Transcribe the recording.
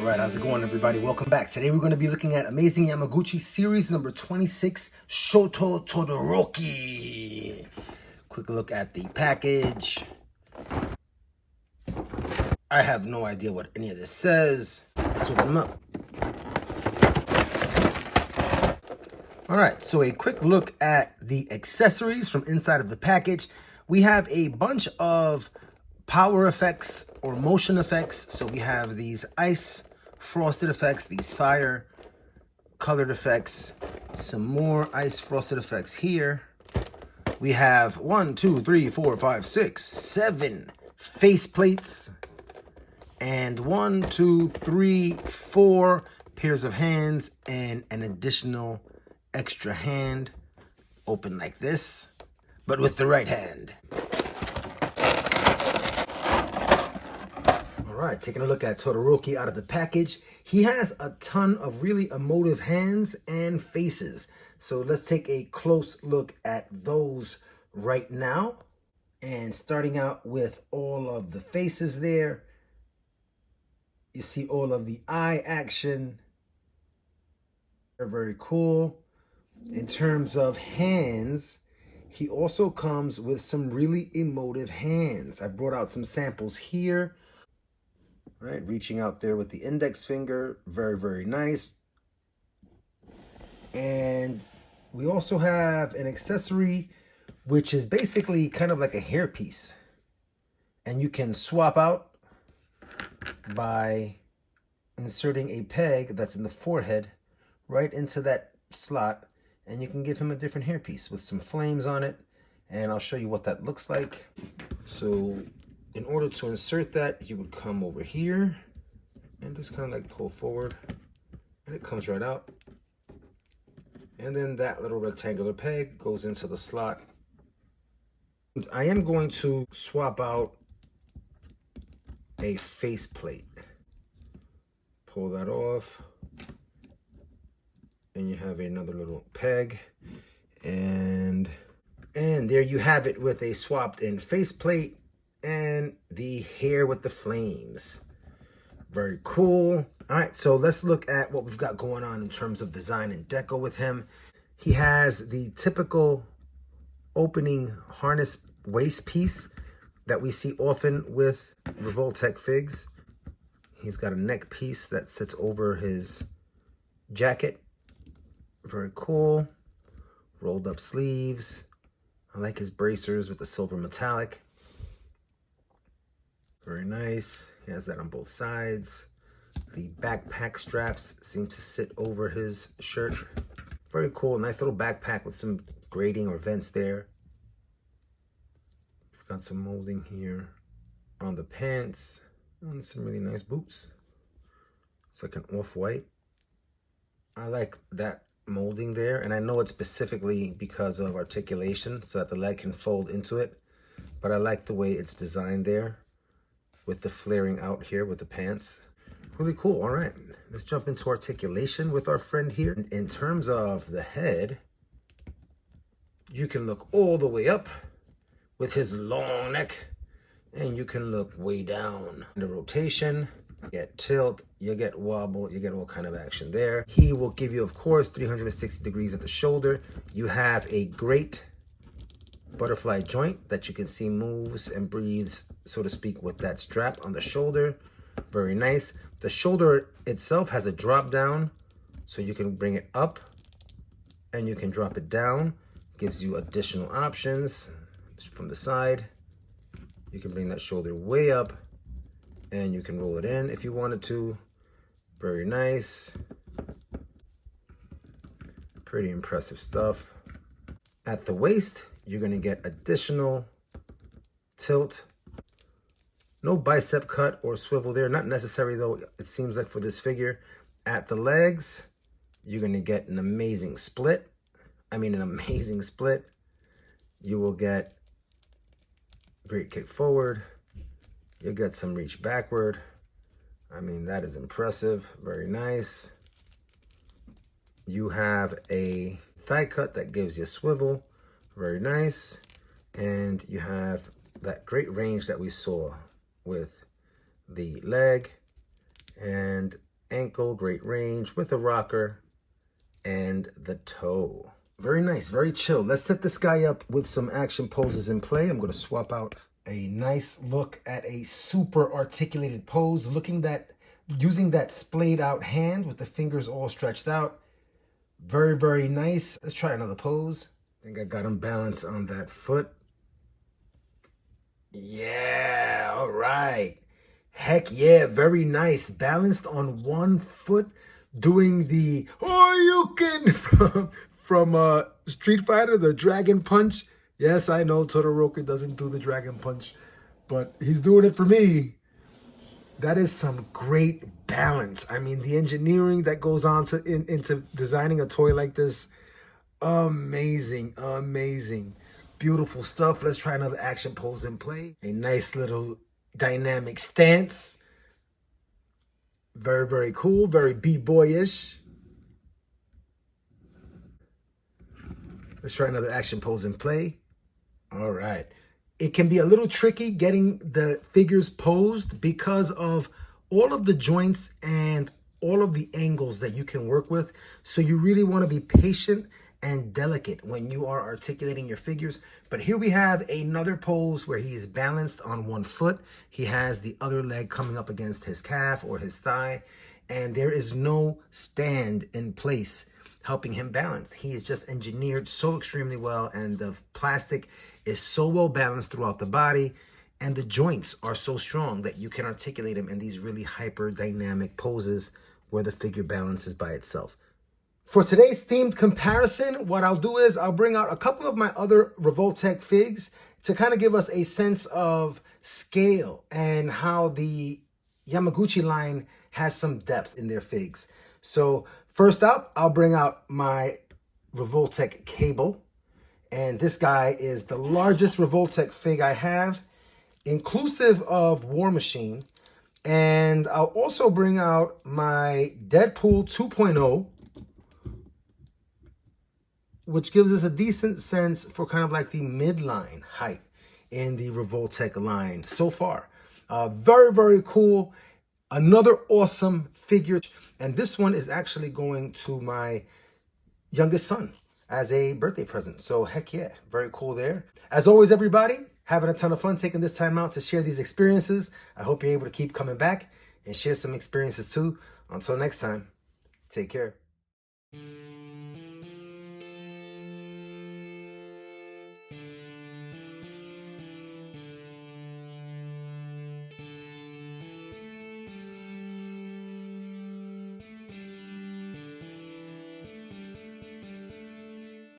All right, how's it going, everybody? Welcome back. Today we're going to be looking at Amazing Yamaguchi series number 26, SHOTO TODOROKI. Quick look at the package. I have no idea what any of this says. Let's open them up. All right, so a quick look at the accessories from inside of the package. We have a bunch of power effects or motion effects. So we have these ice frosted effects, these fire colored effects, some more ice frosted effects here. We have 1, 2, 3, 4, 5, 6, 7 face plates, and 1, 2, 3, 4 pairs of hands, and an additional extra hand open like this, but with the right hand. All right, taking a look at Todoroki out of the package. He has a ton of really emotive hands and faces. So let's take a close look at those right now. And starting out with all of the faces there. You see all of the eye action. They're very cool. In terms of hands, he also comes with some really emotive hands. I brought out some samples here. Right, reaching out there with the index finger, very, very nice. And we also have an accessory, which is basically kind of like a hairpiece. And you can swap out by inserting a peg that's in the forehead right into that slot. And you can give him a different hairpiece with some flames on it. And I'll show you what that looks like. So in order to insert that, you would come over here and just kind of like pull forward, and it comes right out. And then that little rectangular peg goes into the slot. I am going to swap out a face plate. Pull that off, and you have another little peg, and there you have it with a swapped in face plate and the hair with the flames. Very cool. All right, so let's look at what we've got going on in terms of design and deco with him. He has the typical opening harness waist piece that we see often with Revoltech figs. He's got a neck piece that sits over his jacket. Very cool. Rolled up sleeves. I like his bracers with the silver metallic. Very nice. He has that on both sides. The backpack straps seem to sit over his shirt. Very cool. Nice little backpack with some grating or vents there. We've got some molding here on the pants and some really nice boots. It's like an off-white. I like that molding there, and I know it's specifically because of articulation so that the leg can fold into it, but I like the way it's designed there with the flaring out here with the pants. Really cool. All right, let's jump into articulation with our friend here. In terms of the head, you can look all the way up with his long neck, and you can look way down. The rotation, you get tilt, you get wobble, you get all kind of action there. He will give you, of course, 360 degrees at the shoulder. You have a great butterfly joint that you can see moves and breathes, so to speak, with that strap on the shoulder. Very nice. The shoulder itself has a drop down, so you can bring it up and you can drop it down. Gives you additional options. From the side, you can bring that shoulder way up and you can roll it in if you wanted to. Very nice. Pretty impressive stuff. At the waist, you're going to get additional tilt. No bicep cut or swivel there. Not necessary, though, it seems like, for this figure. At the legs, you're going to get an amazing split. I mean, an amazing split. You will get great kick forward. You'll get some reach backward. I mean, that is impressive. Very nice. You have a thigh cut that gives you a swivel. Very nice. And you have that great range that we saw with the leg and ankle, great range with a rocker and the toe. Very nice, very chill. Let's set this guy up with some action poses in play. I'm going to swap out a nice look at a super articulated pose, using that splayed out hand with the fingers all stretched out. Very, very nice. Let's try another pose. I think I got him balanced on that foot. Yeah, all right. Heck yeah, very nice. Balanced on one foot, doing the Oyukin from Street Fighter, the Dragon Punch. Yes, I know Todoroki doesn't do the Dragon Punch, but he's doing it for me. That is some great balance. I mean, the engineering that goes on into designing a toy like this, amazing, amazing. Beautiful stuff. Let's try another action pose in play. A nice little dynamic stance. Very, very cool. Very b-boyish. Let's try another action pose in play. All right. It can be a little tricky getting the figures posed because of all of the joints and all of the angles that you can work with. So you really want to be patient and delicate when you are articulating your figures. But here we have another pose where he is balanced on one foot. He has the other leg coming up against his calf or his thigh, and there is no stand in place helping him balance. He is just engineered so extremely well, and the plastic is so well balanced throughout the body, and the joints are so strong that you can articulate him in these really hyper dynamic poses where the figure balances by itself. For today's themed comparison, what I'll do is I'll bring out a couple of my other Revoltech figs to kind of give us a sense of scale and how the Yamaguchi line has some depth in their figs. So first up, I'll bring out my Revoltech cable. And this guy is the largest Revoltech fig I have, inclusive of War Machine. And I'll also bring out my Deadpool 2.0, which gives us a decent sense for kind of like the midline height in the Revoltech line so far. Very, very cool. Another awesome figure. And this one is actually going to my youngest son as a birthday present. So heck yeah, very cool there. As always, everybody, having a ton of fun taking this time out to share these experiences. I hope you're able to keep coming back and share some experiences too. Until next time, take care.